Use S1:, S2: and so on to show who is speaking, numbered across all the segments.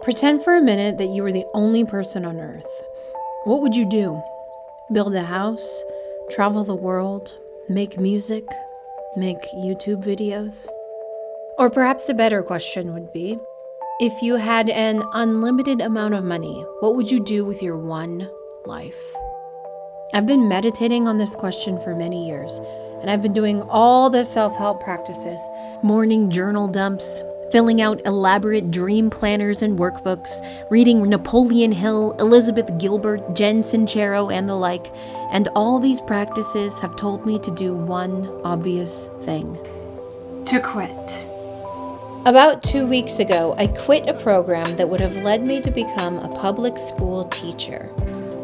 S1: Pretend for a minute that you were the only person on Earth. What would you do? Build a house? Travel the world? Make music? Make YouTube videos? Or perhaps a better question would be, if you had an unlimited amount of money, what would you do with your one life? I've been meditating on this question for many years, and I've been doing all the self-help practices, morning journal dumps, filling out elaborate dream planners and workbooks, reading Napoleon Hill, Elizabeth Gilbert, Jen Sincero, and the like, and all these practices have told me to do one obvious thing. To quit. About 2 weeks ago, I quit a program that would have led me to become a public school teacher.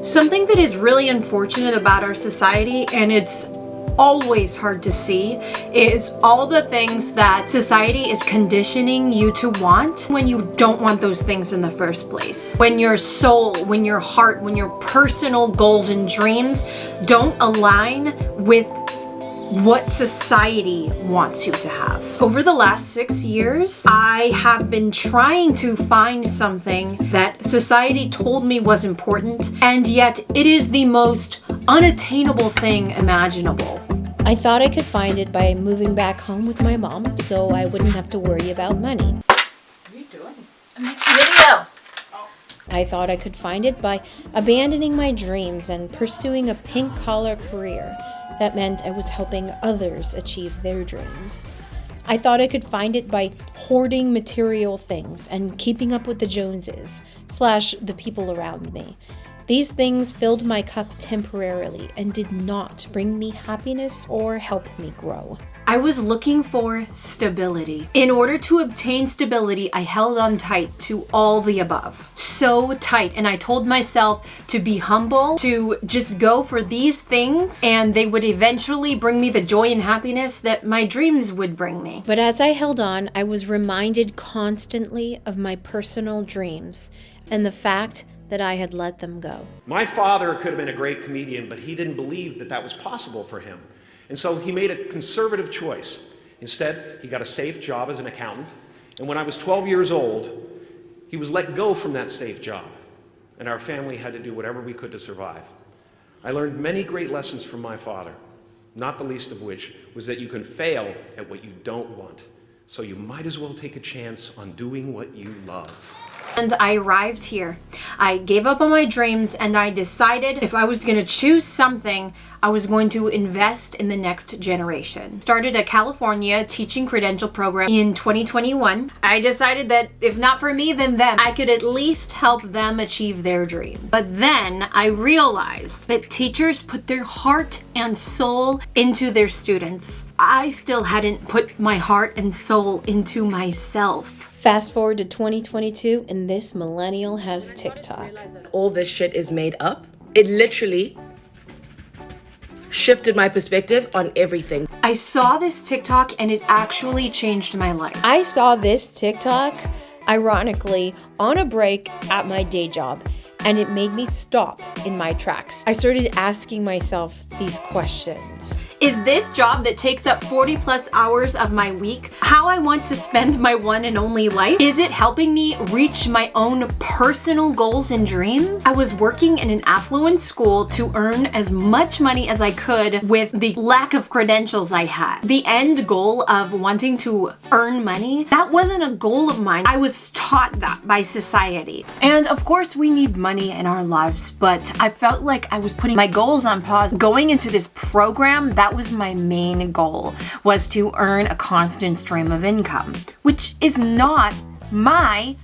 S1: Something that is really unfortunate about our society, and it's always hard to see, is all the things that society is conditioning you to want when you don't want those things in the first place. When your soul, when your heart, when your personal goals and dreams don't align with what society wants you to have. Over the last 6 years, I have been trying to find something that society told me was important, and yet it is the most unattainable thing imaginable. I thought I could find it by moving back home with my mom, so I wouldn't have to worry about money.
S2: What are you doing? I'm making a video.
S1: I thought I could find it by abandoning my dreams and pursuing a pink-collar career. That meant I was helping others achieve their dreams. I thought I could find it by hoarding material things and keeping up with the Joneses, / the people around me. These things filled my cup temporarily and did not bring me happiness or help me grow. I was looking for stability. In order to obtain stability, I held on tight to all the above. So tight, and I told myself to be humble, to just go for these things, and they would eventually bring me the joy and happiness that my dreams would bring me. But as I held on, I was reminded constantly of my personal dreams and the fact that I had let them go.
S3: My father could have been a great comedian, but he didn't believe that that was possible for him. And so he made a conservative choice. Instead, he got a safe job as an accountant. And when I was 12 years old, he was let go from that safe job. And our family had to do whatever we could to survive. I learned many great lessons from my father, not the least of which was that you can fail at what you don't want. So you might as well take a chance on doing what you love.
S1: And I arrived here. I gave up on my dreams and I decided if I was going to choose something, I was going to invest in the next generation. Started a California teaching credential program in 2021. I decided that if not for me, then them. I could at least help them achieve their dream. But then I realized that teachers put their heart and soul into their students. I still hadn't put my heart and soul into myself. Fast forward to 2022, and this millennial has TikTok.
S4: All this shit is made up. It literally shifted my perspective on everything.
S1: I saw this TikTok, and it actually changed my life. I saw this TikTok, ironically, on a break at my day job, and it made me stop in my tracks. I started asking myself these questions. Is this job that takes up 40 plus hours of my week how I want to spend my one and only life? Is it helping me reach my own personal goals and dreams? I was working in an affluent school to earn as much money as I could with the lack of credentials I had. The end goal of wanting to earn money, that wasn't a goal of mine. I was taught that by society. And of course we need money in our lives, but I felt like I was putting my goals on pause. Going into this program, that was my main goal, was to earn a constant stream of income, which is not my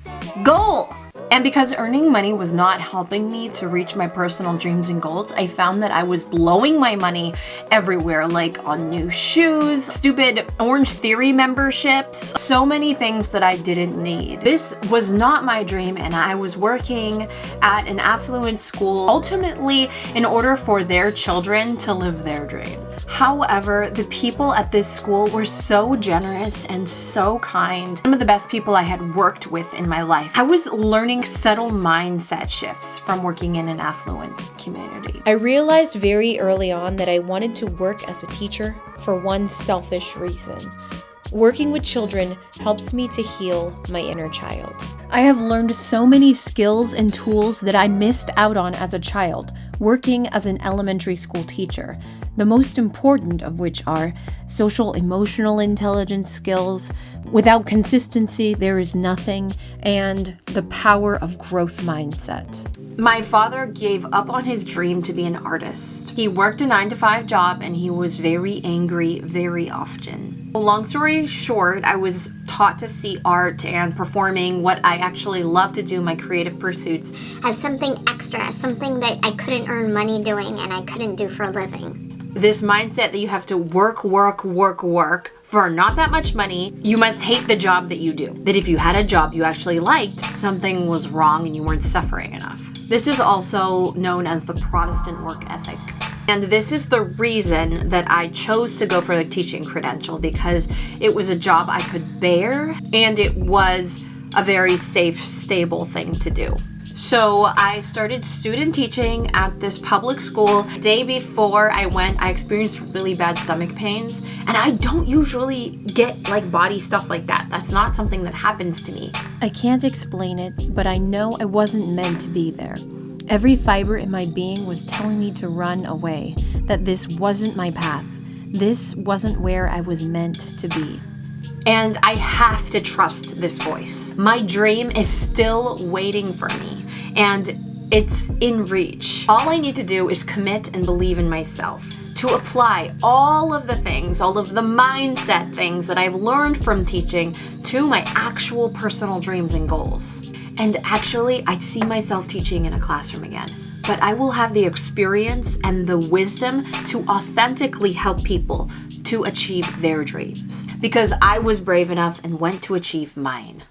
S1: goal. And because earning money was not helping me to reach my personal dreams and goals, I found that I was blowing my money everywhere, like on new shoes, stupid Orange Theory memberships, so many things that I didn't need. This was not my dream, and I was working at an affluent school, ultimately in order for their children to live their dream. However, the people at this school were so generous and so kind. Some of the best people I had worked with in my life. I was learning subtle mindset shifts from working in an affluent community. I realized very early on that I wanted to work as a teacher for one selfish reason.
S5: Working with children helps me to heal my inner child.
S1: I have learned so many skills and tools that I missed out on as a child, working as an elementary school teacher, the most important of which are social emotional intelligence skills, without consistency there is nothing, and the power of growth mindset.
S2: My father gave up on his dream to be an artist. He worked a 9-to-5 job and he was very angry very often. Long story short, I was taught to see art and performing, what I actually love to do, my creative pursuits,
S6: as something extra, as something that I couldn't earn money doing and I couldn't do for a living.
S2: This mindset that you have to work for not that much money. You must hate the job that you do. That if you had a job you actually liked, something was wrong and you weren't suffering enough. This is also known as the Protestant work ethic. And this is the reason that I chose to go for the teaching credential, because it was a job I could bear and it was a very safe, stable thing to do. So I started student teaching at this public school. The day before I went, I experienced really bad stomach pains, and I don't usually get like body stuff like that. That's not something that happens to me.
S1: I can't explain it, but I know I wasn't meant to be there. Every fiber in my being was telling me to run away, that this wasn't my path. This wasn't where I was meant to be.
S2: And I have to trust this voice. My dream is still waiting for me, and it's in reach. All I need to do is commit and believe in myself, to apply all of the things, all of the mindset things that I've learned from teaching to my actual personal dreams and goals. And actually, I see myself teaching in a classroom again. But I will have the experience and the wisdom to authentically help people to achieve their dreams. Because I was brave enough and went to achieve mine.